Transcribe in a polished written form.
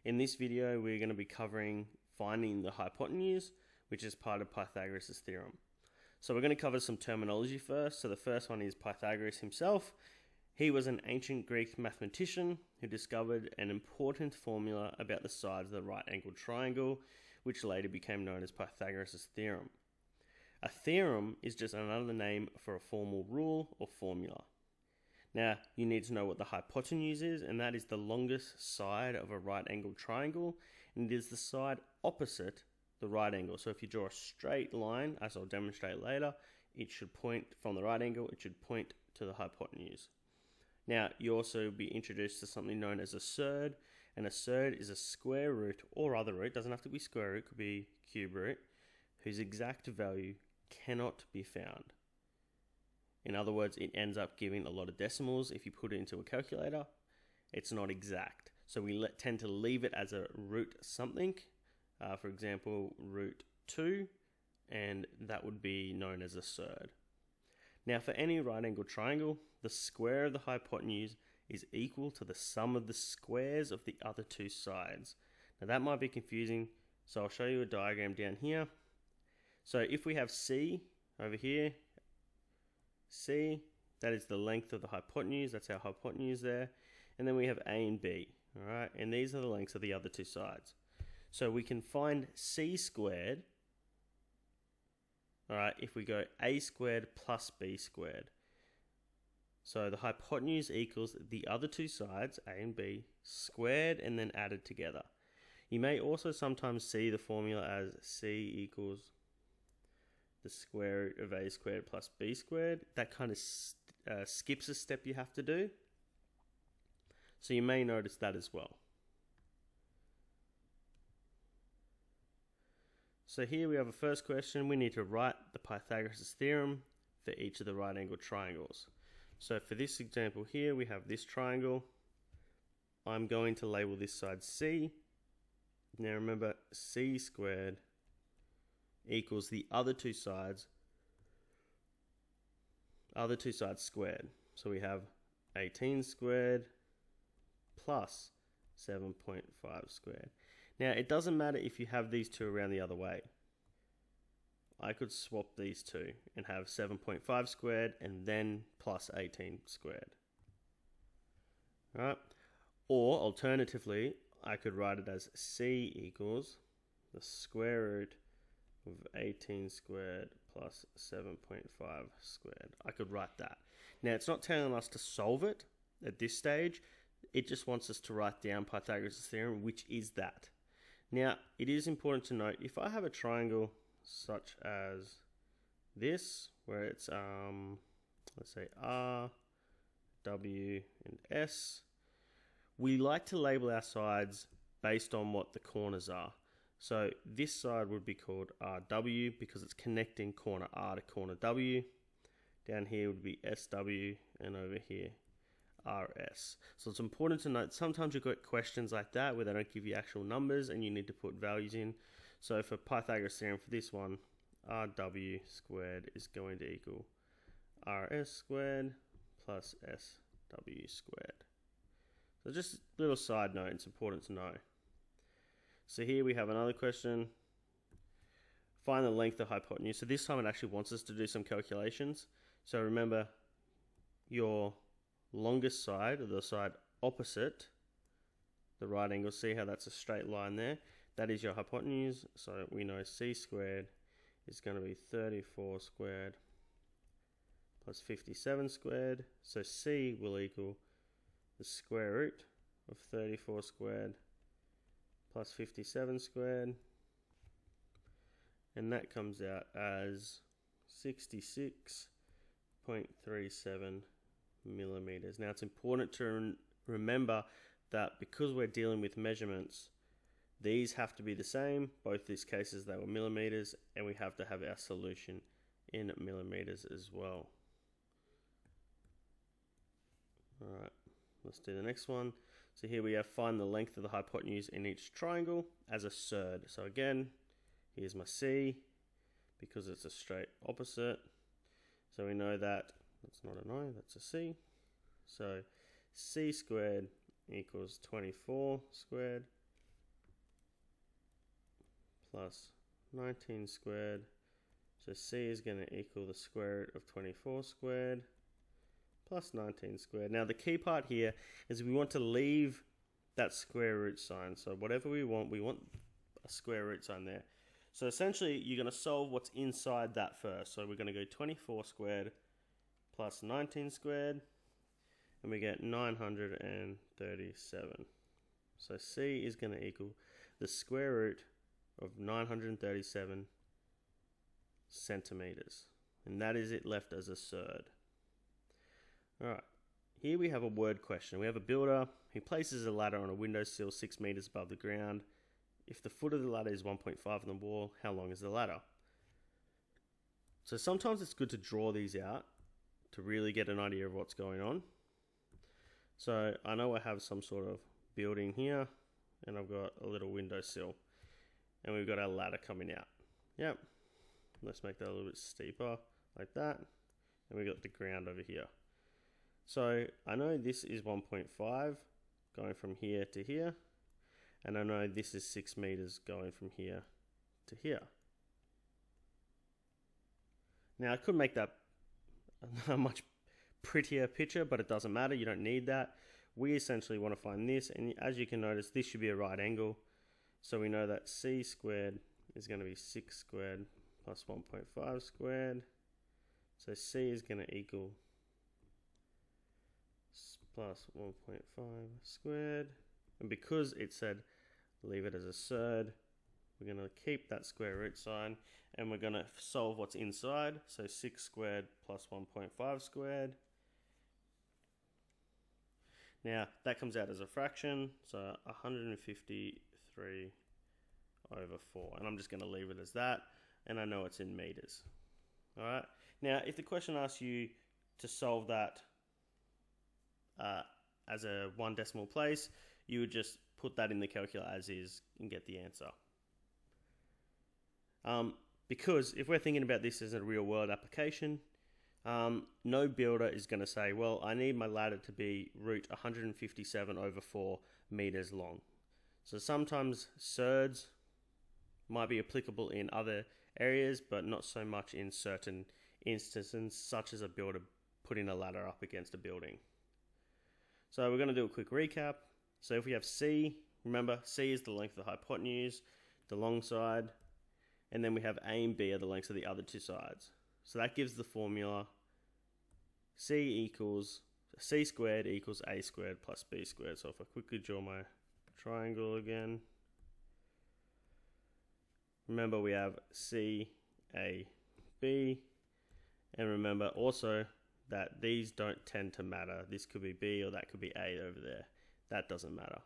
In this video, we're going to be covering finding the hypotenuse, which is part of Pythagoras' theorem. So we're going to cover some terminology first. So the first one is Pythagoras himself. He was an ancient Greek mathematician who discovered an important formula about the sides of the right-angled triangle, which later became known as Pythagoras' theorem. A theorem is just another name for a formal rule or formula. Now, you need to know what the hypotenuse is, and that is the longest side of a right-angled triangle, and it is the side opposite the right angle. So if you draw a straight line, as I'll demonstrate later, it should point from the right angle, it should point to the hypotenuse. Now, you also be introduced to something known as a surd, and a surd is a square root or other root, doesn't have to be square root, could be cube root, whose exact value cannot be found. In other words, it ends up giving a lot of decimals. If you put it into a calculator, it's not exact. So we tend to leave it as a root something, for example, root 2, and that would be known as a surd. Now, for any right-angled triangle, the square of the hypotenuse is equal to the sum of the squares of the other two sides. Now, that might be confusing, so I'll show you a diagram down here. So if we have C over here, C, that is the length of the hypotenuse, that's our hypotenuse there, and then we have A and B, all right, and these are the lengths of the other two sides. So we can find C squared, all right, if we go A squared plus B squared. So the hypotenuse equals the other two sides, A and B, squared and then added together. You may also sometimes see the formula as C equals the square root of A squared plus B squared. That kind of skips a step you have to do. So you may notice that as well. So here we have a first question. We need to write the Pythagoras' theorem for each of the right-angled triangles. So for this example here, we have this triangle. I'm going to label this side C. Now remember, C squared equals the other two sides squared. So we have 18 squared plus 7.5 squared. Now, it doesn't matter if you have these two around the other way. I could swap these two and have 7.5 squared and then plus 18 squared. All right? Or, alternatively, I could write it as C equals the square root of 18 squared plus 7.5 squared. I could write that. Now, it's not telling us to solve it at this stage. It just wants us to write down Pythagoras' theorem, which is that. Now, it is important to note, if I have a triangle such as this, where it's, let's say R, W, and S, we like to label our sides based on what the corners are. So this side would be called RW because it's connecting corner R to corner W. Down here would be SW, and over here RS. So it's important to note, sometimes you've got questions like that where they don't give you actual numbers and you need to put values in. So for Pythagoras theorem for this one, RW squared is going to equal RS squared plus SW squared. So just a little side note, it's important to know. So here we have another question. Find the length of hypotenuse. So this time it actually wants us to do some calculations. So remember, your longest side, or the side opposite the right angle, see how that's a straight line there? That is your hypotenuse. So we know C squared is going to be 34 squared plus 57 squared. So C will equal the square root of 34 squared plus 57 squared, and that comes out as 66.37 millimeters. Now, it's important to remember that because we're dealing with measurements, these have to be the same. Both these cases, they were millimeters, and we have to have our solution in millimeters as well. All right, let's do the next one. So here we have find the length of the hypotenuse in each triangle as a surd. So again, here's my C, because it's a straight opposite. So we know that, that's not an I, that's a C. So C squared equals 24 squared plus 19 squared. So C is going to equal the square root of 24 squared plus 19 squared. Now the key part here is we want to leave that square root sign. So whatever we want a square root sign there. So essentially you're going to solve what's inside that first. So we're going to go 24 squared plus 19 squared, and we get 937. So C is going to equal the square root of 937 centimeters. And that is it left as a surd. Alright, here we have a word question. We have a builder. He places a ladder on a windowsill 6 meters above the ground. If the foot of the ladder is 1.5 on the wall, how long is the ladder? So sometimes it's good to draw these out to really get an idea of what's going on. So I know I have some sort of building here, and I've got a little windowsill, and we've got our ladder coming out. Yep. Let's make that a little bit steeper, like that. And we've got the ground over here. So I know this is 1.5 going from here to here, and I know this is 6 meters going from here to here. Now I could make that a much prettier picture, but it doesn't matter. You don't need that. We essentially want to find this, and as you can notice, this should be a right angle. So we know that C squared is going to be 6 squared plus 1.5 squared. So C is going to equal plus 1.5 squared. And because it said leave it as a surd, we're going to keep that square root sign, and we're going to solve what's inside. So 6 squared plus 1.5 squared. Now that comes out as a fraction, so 153 over 4. And I'm just going to leave it as that, and I know it's in meters. Alright, now if the question asks you to solve that as a 1 decimal place, you would just put that in the calculator as is and get the answer. Because if we're thinking about this as a real world application, no builder is going to say, well, I need my ladder to be root 157 over 4 meters long. So sometimes surds might be applicable in other areas, but not so much in certain instances, such as a builder putting a ladder up against a building. So we're going to do a quick recap. So if we have C, remember C is the length of the hypotenuse, the long side, and then we have A and B are the lengths of the other two sides. So that gives the formula C squared equals A squared plus B squared. So if I quickly draw my triangle again, remember we have C, A, B, and remember also that these don't tend to matter. This could be B or that could be A over there. That doesn't matter.